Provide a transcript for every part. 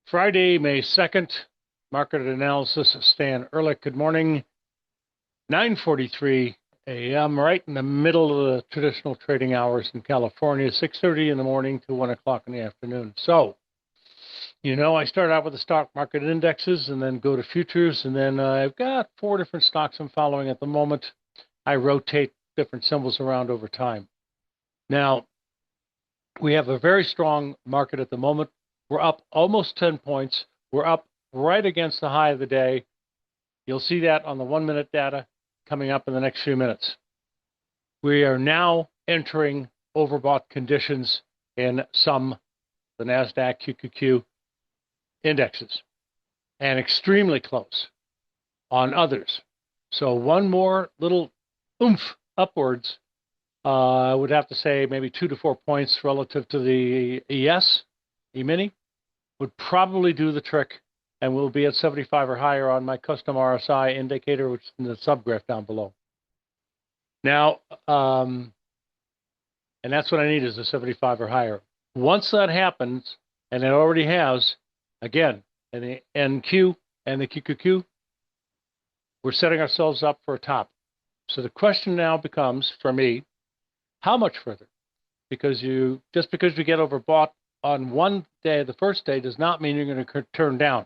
Friday, May 2nd, market analysis, Stan Ehrlich. Good morning. 9:43 a.m., right in the middle of the traditional trading hours in California, 6:30 in the morning to 1 o'clock in the afternoon. So, I start out with the stock market indexes and then go to futures, and then I've got four different stocks I'm following at the moment. I rotate different symbols around over time. Now, we have a very strong market at the moment. We're up almost 10 points. We're up right against the high of the day. You'll see that on the 1-minute data coming up in the next few minutes. We are now entering overbought conditions in the NASDAQ QQQ indexes, and extremely close on others. So one more little oomph upwards, I would have to say maybe 2 to 4 points relative to the E-mini, would probably do the trick, and we'll be at 75 or higher on my custom RSI indicator, which is in the subgraph down below. Now, and that's what I need, is a 75 or higher. Once that happens, and it already has, again, in the NQ and the QQQ, we're setting ourselves up for a top. So the question now becomes, for me, how much further? Because just because you get overbought on one day, the first day, does not mean you're going to turn down.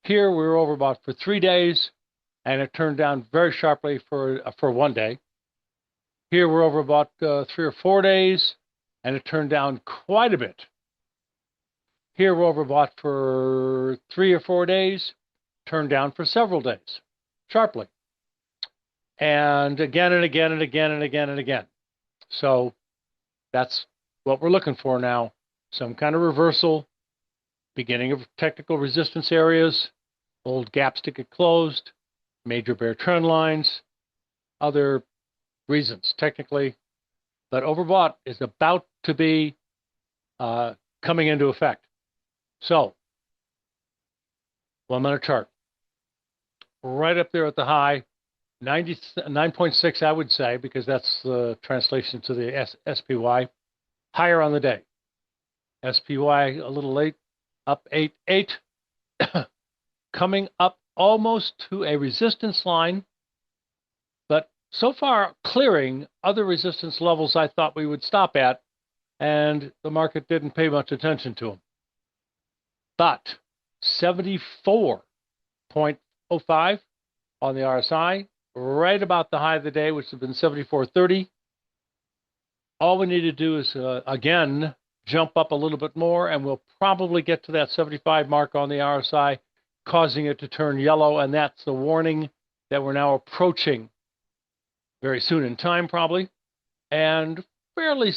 Here, we were overbought for 3 days, and it turned down very sharply for 1 day. Here, we're overbought 3 or 4 days, and it turned down quite a bit. Here, we're overbought for 3 or 4 days, turned down for several days, sharply. And again and again and again and again and again. So that's what we're looking for now. Some kind of reversal, beginning of technical resistance areas, old gaps to get closed, major bear trend lines, other reasons technically. But overbought is about to be coming into effect. So, 1-minute chart. Right up there at the high, 99.6, I would say, because that's the translation to the SPY. Higher on the day. SPY a little late, up 8.8, coming up almost to a resistance line, but so far clearing other resistance levels I thought we would stop at, and the market didn't pay much attention to them. But 74.05 on the RSI, right about the high of the day, which has been 74.30. All we need to do is, again, jump up a little bit more, and we'll probably get to that 75 mark on the RSI, causing it to turn yellow, and that's the warning that we're now approaching very soon in time, probably, and fairly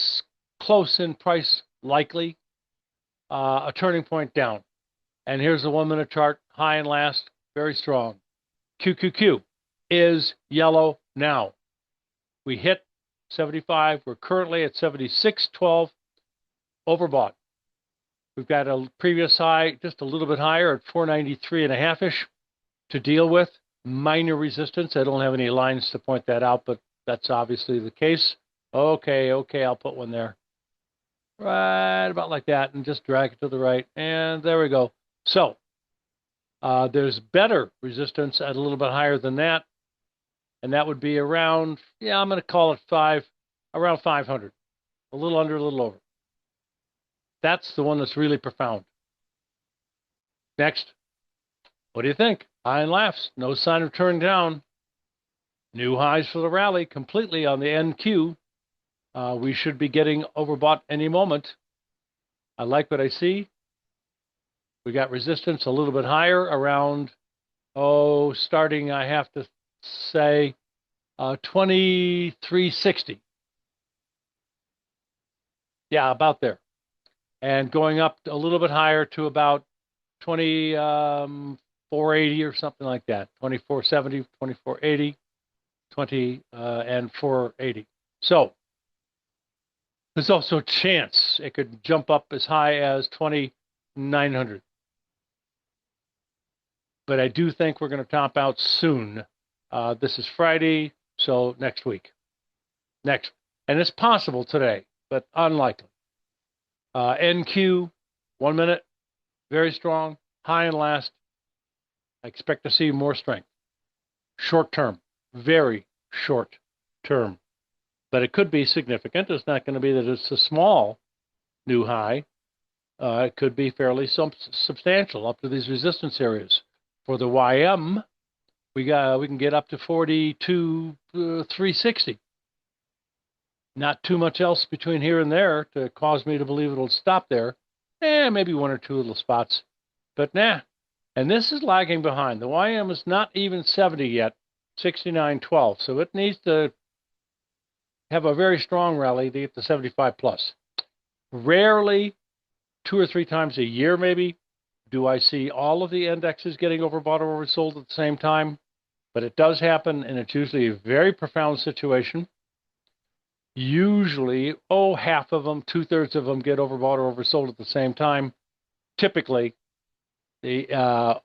close in price, likely, a turning point down. And here's the 1-minute chart, high and last, very strong. QQQ is yellow now. We hit 75. We're currently at 76.12, overbought. We've got a previous high just a little bit higher at 493.5-ish to deal with. Minor resistance. I don't have any lines to point that out, but that's obviously the case. Okay, I'll put one there. Right about like that, and just drag it to the right, and there we go. So, there's better resistance at a little bit higher than that, and that would be around, I'm going to call it around 500. A little under, a little over. That's the one that's really profound. Next, what do you think? High and laughs, no sign of turning down. New highs for the rally, completely on the NQ. We should be getting overbought any moment. I like what I see. We got resistance a little bit higher around, starting, I have to say, 2360. Yeah, about there. And going up a little bit higher to about 2480 or something like that. 2470, 2480, 20 and 480. So there's also a chance it could jump up as high as 2900. But I do think we're going to top out soon. This is Friday, so next week. Next. And it's possible today, but unlikely. NQ, 1 minute, very strong. high and last. I expect to see more strength. Short term, very short term. But it could be significant. It's not going to be that it's a small new high. It could be fairly substantial up to these resistance areas. For the YM, we can get up to 42 360. Not too much else between here and there to cause me to believe it'll stop there. Maybe one or two little spots, but nah. And this is lagging behind. The YM is not even 70 yet, 69.12. So it needs to have a very strong rally to get to 75 plus. Rarely, 2 or 3 times a year maybe, do I see all of the indexes getting overbought or oversold at the same time. But it does happen, and it's usually a very profound situation. Usually, half of them, 2/3 of them get overbought or oversold at the same time. Typically, the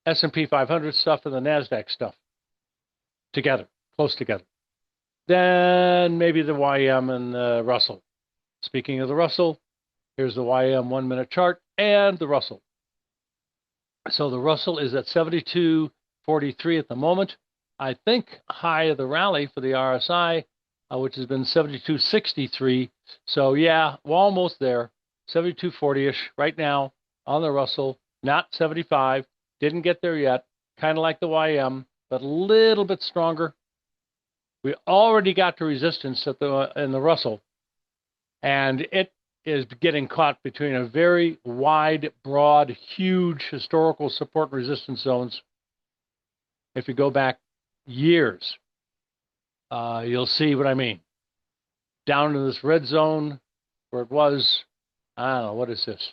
S&P 500 stuff and the NASDAQ stuff together, close together. Then maybe the YM and the Russell. Speaking of the Russell, here's the YM 1-minute chart and the Russell. So the Russell is at 72.43 at the moment. I think high of the rally for the RSI, which has been 72.63. So yeah, we're almost there. 72.40-ish right now on the Russell, not 75. Didn't get there yet. Kind of like the YM, but a little bit stronger. We already got to resistance in the Russell, and it is getting caught between a very wide, broad, huge historical support resistance zones. If you go back years, you'll see what I mean. Down in this red zone where it was, I don't know, what is this?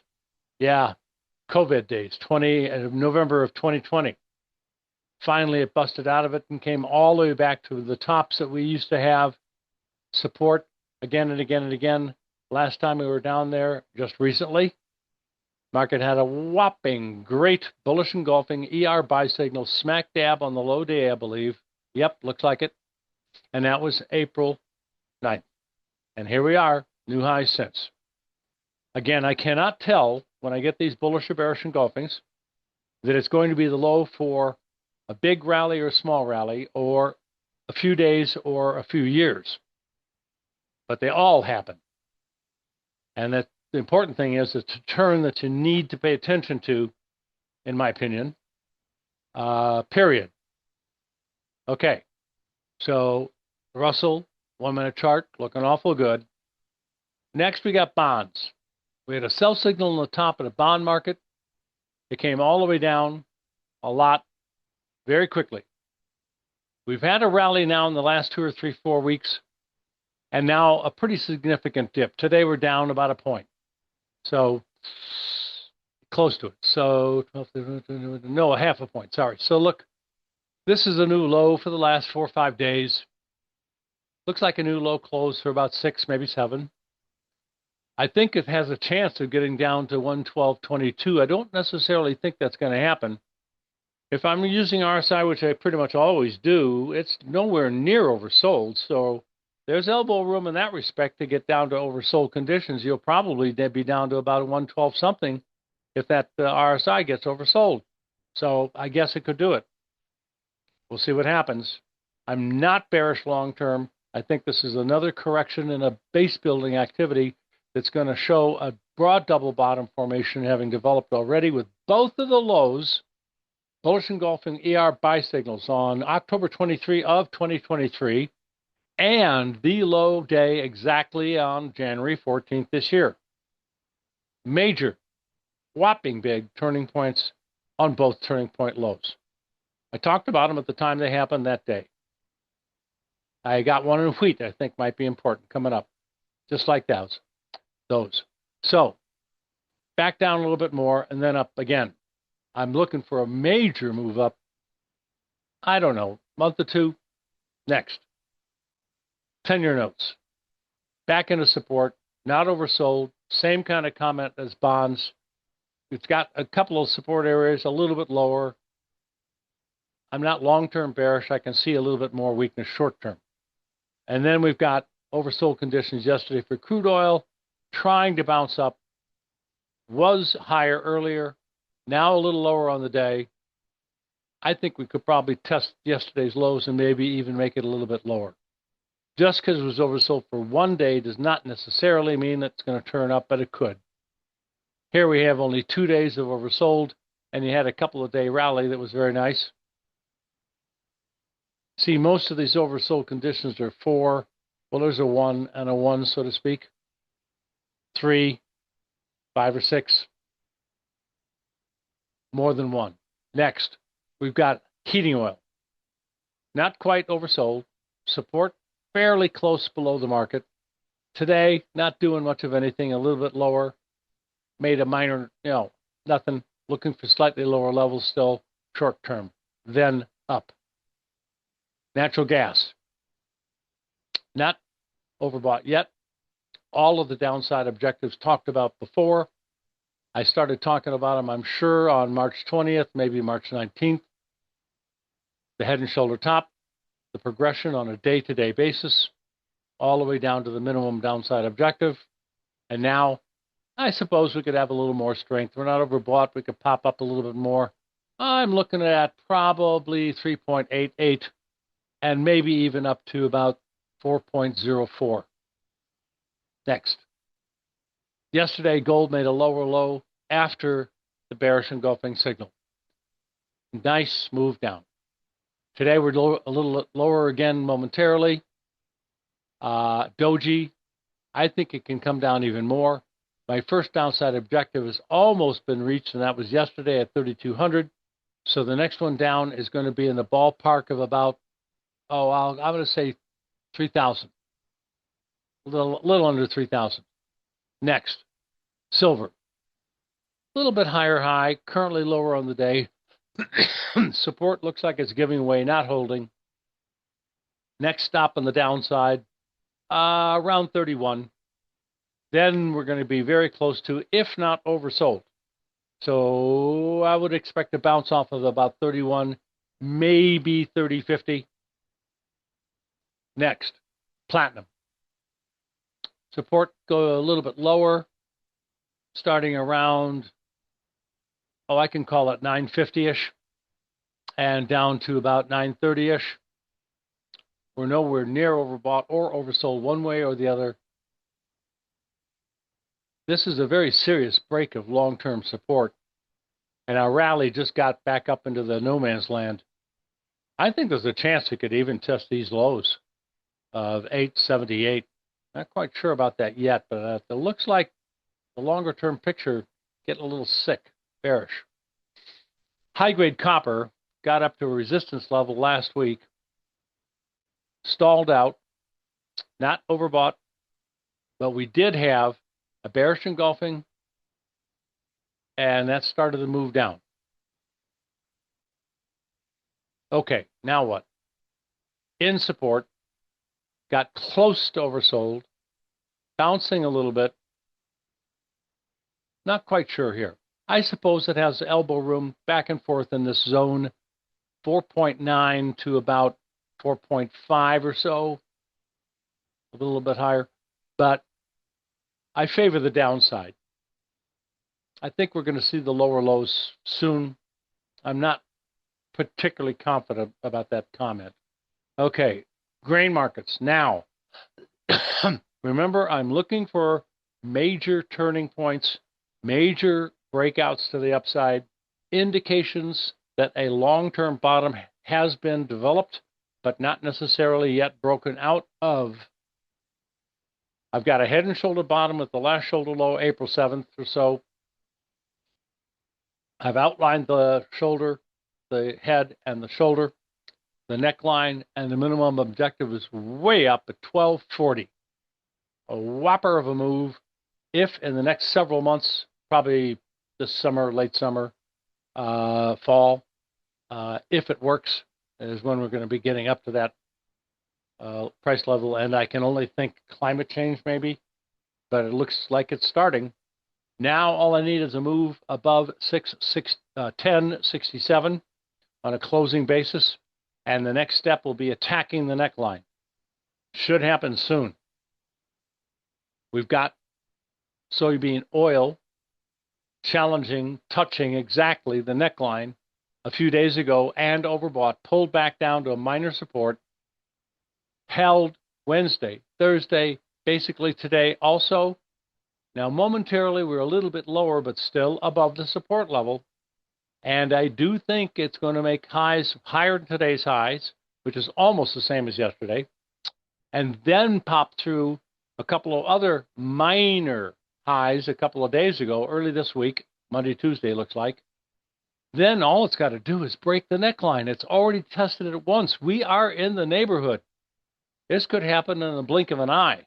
Yeah, COVID days, November of 2020. Finally, it busted out of it and came all the way back to the tops that we used to have support again and again and again. Last time we were down there, just recently, market had a whopping great bullish engulfing ER buy signal smack dab on the low day, I believe. Yep, looks like it. And that was April 9th. And here we are, new highs since. Again, I cannot tell when I get these bullish or bearish engulfings that it's going to be the low for a big rally or a small rally or a few days or a few years. But they all happen. And that the important thing is it's a turn that you need to pay attention to, in my opinion, period. Okay, so Russell, 1-minute chart, looking awful good. Next, we got bonds. We had a sell signal on the top of the bond market. It came all the way down a lot very quickly. We've had a rally now in the last 2 or 3, 4 weeks, and now a pretty significant dip. Today we're down about a point. So close to it. So no, a half a point. Sorry. So look, this is a new low for the last 4 or 5 days. Looks like a new low close for about 6, maybe 7. I think it has a chance of getting down to 112.22. I don't necessarily think that's going to happen. If I'm using RSI, which I pretty much always do, it's nowhere near oversold. So there's elbow room in that respect to get down to oversold conditions. You'll probably be down to about a 112 something if that RSI gets oversold. So I guess it could do it. We'll see what happens. I'm not bearish long term. I think this is another correction in a base building activity that's going to show a broad double bottom formation having developed already with both of the lows, bullish engulfing ER buy signals on October 23 of 2023 and the low day exactly on January 14th this year. Major, whopping big turning points on both turning point lows. I talked about them at the time they happened that day. I got one in wheat I think might be important coming up, just like those. So back down a little bit more and then up again. I'm looking for a major move up. I don't know, month or two. Next, 10-year notes. Back into support, not oversold. Same kind of comment as bonds. It's got a couple of support areas a little bit lower. I'm not long-term bearish. I can see a little bit more weakness short-term. And then we've got oversold conditions yesterday for crude oil, trying to bounce up. Was higher earlier, Now a little lower on the day. I think we could probably test yesterday's lows and maybe even make it a little bit lower. Just because it was oversold for one day does not necessarily mean it's going to turn up, but it could. Here we have only 2 days of oversold, and you had a couple of day rally that was very nice. See, most of these oversold conditions are 4. Well, there's a 1 and a 1, so to speak. 3, 5 or 6. More than 1. Next, we've got heating oil. Not quite oversold. Support fairly close below the market. Today, not doing much of anything, a little bit lower. Made a minor, nothing. Looking for slightly lower levels still, short term. Then up. Natural gas. Not overbought yet. All of the downside objectives talked about before. I started talking about them, I'm sure, on March 20th, maybe March 19th. The head and shoulder top, the progression on a day-to-day basis, all the way down to the minimum downside objective. And now, I suppose we could have a little more strength. We're not overbought. We could pop up a little bit more. I'm looking at probably 3.88 and maybe even up to about 4.04. Next. Yesterday, gold made a lower low after the bearish engulfing signal. Nice move down. Today, we're a little lower again momentarily. Doji, I think it can come down even more. My first downside objective has almost been reached, and that was yesterday at 3,200. So the next one down is going to be in the ballpark of about, I'm going to say 3,000. A little under 3,000. Next, silver. A little bit higher high, currently lower on the day. Support looks like it's giving away, not holding. Next stop on the downside, around 31. Then we're going to be very close to, if not oversold. So I would expect to bounce off of about 31, maybe 30.50. Next, platinum. Support go a little bit lower, starting around, I can call it 950-ish, and down to about 930-ish. We're nowhere near overbought or oversold one way or the other. This is a very serious break of long-term support, and our rally just got back up into the no man's land. I think there's a chance it could even test these lows of 878. Not quite sure about that yet, but it looks like the longer-term picture getting a little sick, bearish. High-grade copper got up to a resistance level last week, stalled out, not overbought, but we did have a bearish engulfing, and that started to move down. Okay, now what? In support, got close to oversold, bouncing a little bit. Not quite sure here. I suppose it has elbow room back and forth in this zone, 4.9 to about 4.5 or so, a little bit higher. But I favor the downside. I think we're going to see the lower lows soon. I'm not particularly confident about that comment. Okay, grain markets. Now, remember, I'm looking for major turning points, major breakouts to the upside, indications that a long-term bottom has been developed, but not necessarily yet broken out of. I've got a head and shoulder bottom at the last shoulder low, April 7th or so. I've outlined the shoulder, the head, and the shoulder. The neckline and the minimum objective is way up at 1240. A whopper of a move. If in the next several months, probably this summer, late summer, fall, if it works, is when we're going to be getting up to that price level. And I can only think climate change maybe, but it looks like it's starting. Now all I need is a move above 1067 on a closing basis, and the next step will be attacking the neckline. Should happen soon. We've got soybean oil challenging, touching exactly the neckline a few days ago and overbought, pulled back down to a minor support, held Wednesday, Thursday, basically today also. Now, momentarily, we're a little bit lower, but still above the support level. And I do think it's going to make highs higher than today's highs, which is almost the same as yesterday, and then pop through a couple of other minor highs a couple of days ago, early this week, Monday, Tuesday, looks like. Then all it's got to do is break the neckline. It's already tested it once. We are in the neighborhood. This could happen in the blink of an eye.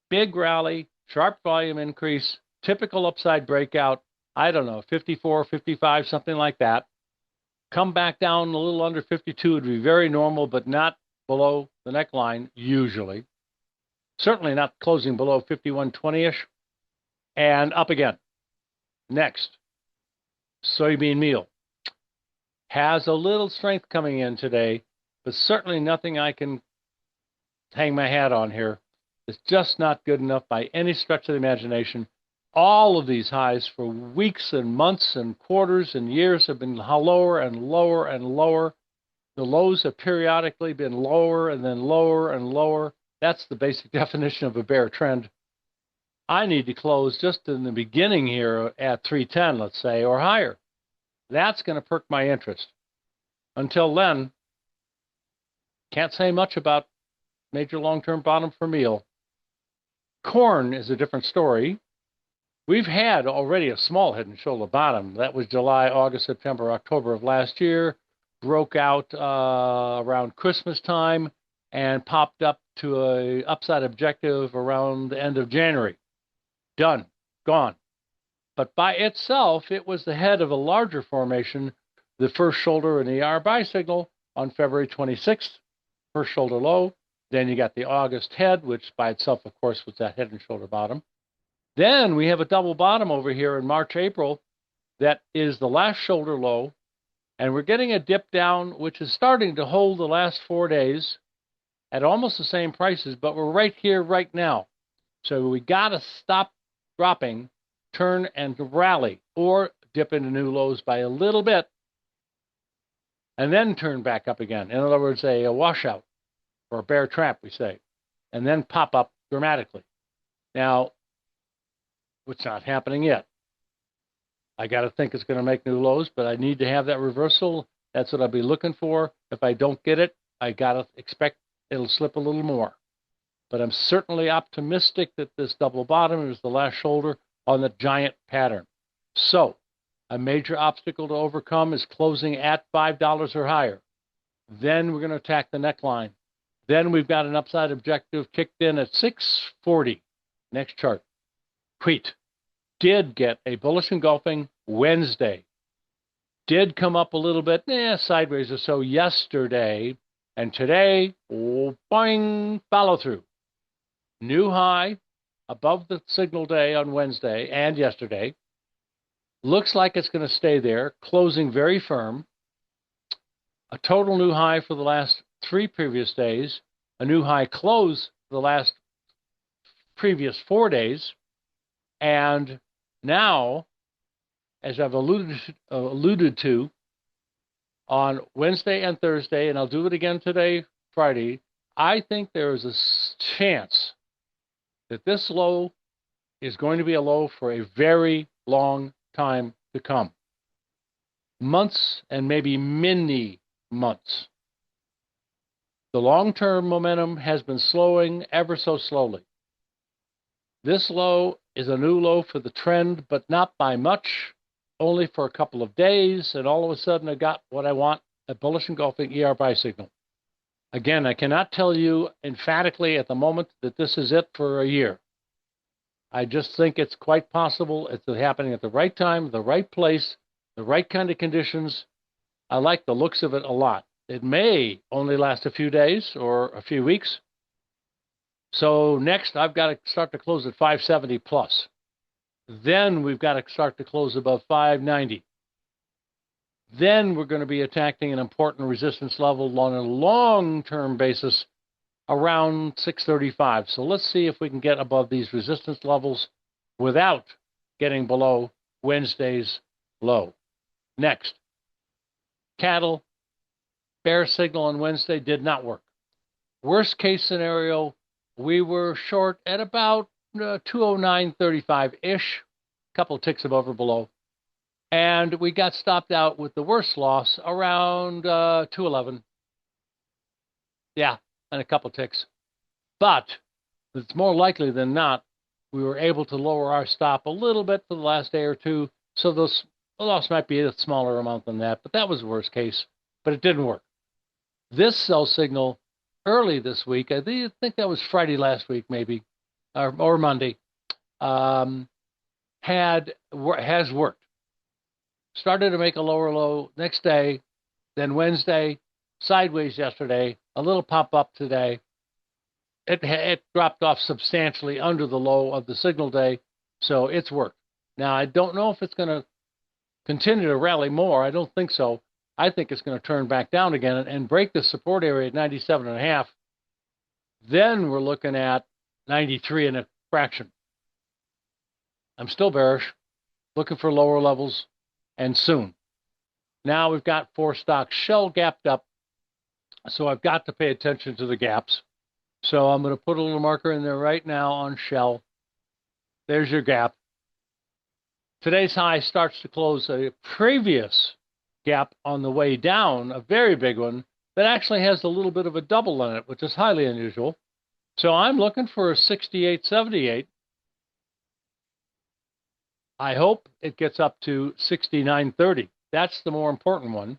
Big rally, sharp volume increase, typical upside breakout, I don't know, 54, 55, something like that. Come back down a little under 52 would be very normal, but not below the neckline usually. Certainly not closing below 51.20-ish. And up again. Next, soybean meal. Has a little strength coming in today, but certainly nothing I can hang my hat on here. It's just not good enough by any stretch of the imagination. All of these highs for weeks and months and quarters and years have been lower and lower and lower. The lows have periodically been lower and then lower and lower. That's the basic definition of a bear trend. I need to close just in the beginning here at 310, let's say, or higher. That's going to perk my interest. Until then, can't say much about major long-term bottom for meal. Corn is a different story. We've had already a small head and shoulder bottom. That was July, August, September, October of last year. Broke out around Christmas time and popped up to a upside objective around the end of January. Done. Gone. But by itself, it was the head of a larger formation, the first shoulder and ER buy signal on February 26th, first shoulder low. Then you got the August head, which by itself, of course, was that head and shoulder bottom. Then we have a double bottom over here in March, April. That is the last shoulder low. And we're getting a dip down, which is starting to hold the last 4 days at almost the same prices, but we're right here right now. So we got to stop dropping, turn and rally, or dip into new lows by a little bit, and then turn back up again. In other words, a washout, or a bear trap, we say, and then pop up dramatically. Now, it's not happening yet. I got to think it's going to make new lows, but I need to have that reversal. That's what I'll be looking for. If I don't get it, I got to expect it'll slip a little more. But I'm certainly optimistic that this double bottom is the last shoulder on the giant pattern. So, a major obstacle to overcome is closing at $5 or higher. Then we're going to attack the neckline. Then we've got an upside objective kicked in at 640. Next chart. Wheat did get a bullish engulfing Wednesday. Did come up a little bit, sideways or so yesterday. And today, boing, follow through. New high above the signal day on Wednesday and yesterday. Looks like it's going to stay there, closing very firm. A total new high for the last 3 previous days. A new high close for the last previous 4 days. And now, as I've alluded to, on Wednesday and Thursday, and I'll do it again today, Friday, I think there is a chance that this low is going to be a low for a very long time to come. Months and maybe many months. The long-term momentum has been slowing ever so slowly. This low is a new low for the trend, but not by much, only for a couple of days, and all of a sudden I got what I want, a bullish engulfing ER buy signal. Again, I cannot tell you emphatically at the moment that this is it for a year. I just think it's quite possible it's happening at the right time, the right place, the right kind of conditions. I like the looks of it a lot. It may only last a few days or a few weeks. So next, I've got to start to close at 570 plus. Then we've got to start to close above 590. Then we're going to be attacking an important resistance level on a long-term basis around 635. So let's see if we can get above these resistance levels without getting below Wednesday's low. Next, cattle, bear signal on Wednesday did not work. Worst case scenario, we were short at about 209.35-ish, a couple of ticks above or below. And we got stopped out with the worst loss around 211. Yeah, and a couple of ticks. But it's more likely than not, we were able to lower our stop a little bit for the last day or two. So the loss might be a smaller amount than that, but that was the worst case. But it didn't work. This sell signal early this week, I think that was Friday last week maybe, or Monday, has worked. Started to make a lower low next day, then Wednesday, sideways yesterday, a little pop up today. It dropped off substantially under the low of the signal day, so it's worked. Now, I don't know if it's going to continue to rally more. I don't think so. I think it's going to turn back down again and break the support area at 97.5. Then we're looking at 93 and a fraction. I'm still bearish, looking for lower levels, and soon. Now we've got 4 stocks. Shell gapped up, so I've got to pay attention to the gaps. So I'm going to put a little marker in there right now on Shell. There's your gap. Today's high starts to close a previous gap on the way down, a very big one, that actually has a little bit of a double in it, which is highly unusual. So I'm looking for a 68.78. I hope it gets up to 69.30. That's the more important one.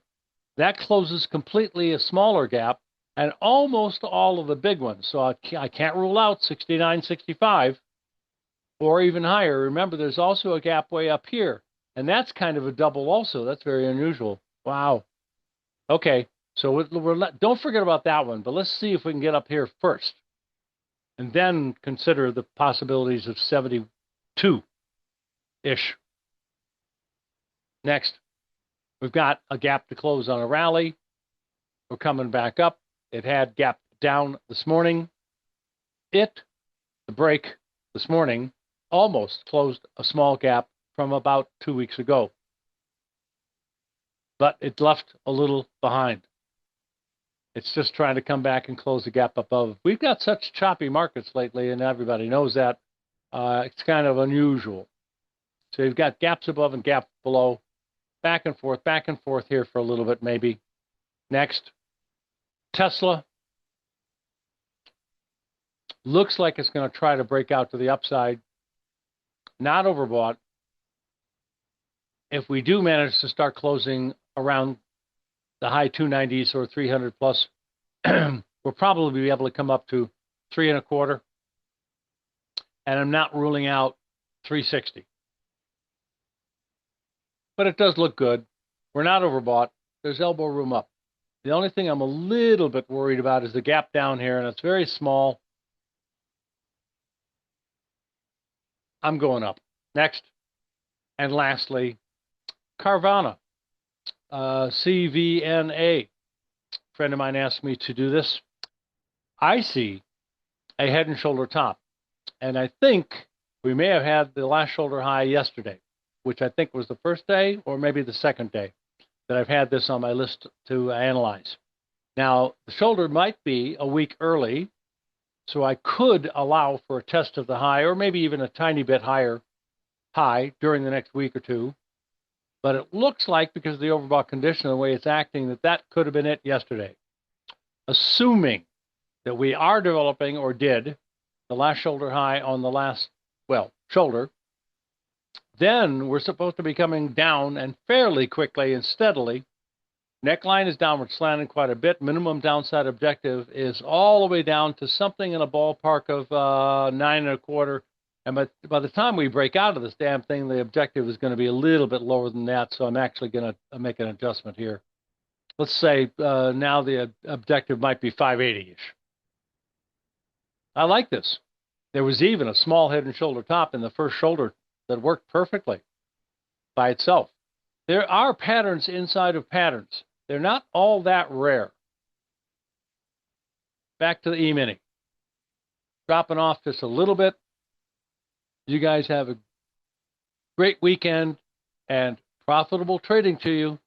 That closes completely a smaller gap and almost all of the big ones. So I can't rule out 69.65 or even higher. Remember, there's also a gap way up here, and that's kind of a double also. That's very unusual. Wow. Okay, so don't forget about that one, but let's see if we can get up here first, and then consider the possibilities of 72-ish. Next, we've got a gap to close on a rally. We're coming back up. It had gap down this morning. The break this morning, almost closed a small gap from about 2 weeks ago. But it left a little behind. It's just trying to come back and close the gap above. We've got such choppy markets lately, and everybody knows that. It's kind of unusual. So you've got gaps above and gaps below, back and forth here for a little bit maybe. Next, Tesla. Looks like it's going to try to break out to the upside. Not overbought. If we do manage to start closing around the high 290s or 300 plus, we'll probably be able to come up to 3.25. And I'm not ruling out 360. But it does look good. We're not overbought. There's elbow room up. The only thing I'm a little bit worried about is the gap down here, and it's very small. I'm going up. Next, and lastly, Carvana, CVNA. A friend of mine asked me to do this. I see a head and shoulder top, and I think we may have had the last shoulder high yesterday, which I think was the first day or maybe the second day that I've had this on my list to analyze. Now, the shoulder might be a week early, so I could allow for a test of the high or maybe even a tiny bit higher high during the next week or two. But it looks like, because of the overbought condition, the way it's acting, that could have been it yesterday. Assuming that we are developing, or did, the last shoulder high on the last, shoulder, then we're supposed to be coming down, and fairly quickly and steadily. Neckline is downward slanting quite a bit. Minimum downside objective is all the way down to something in a ballpark of 9.25. And by the time we break out of this damn thing, the objective is going to be a little bit lower than that. So I'm actually going to make an adjustment here. Let's say now the objective might be 580-ish. I like this. There was even a small head and shoulder top in the first shoulder that worked perfectly by itself. There are patterns inside of patterns. They're not all that rare. Back to the E-mini. Dropping off just a little bit. You guys have a great weekend and profitable trading to you.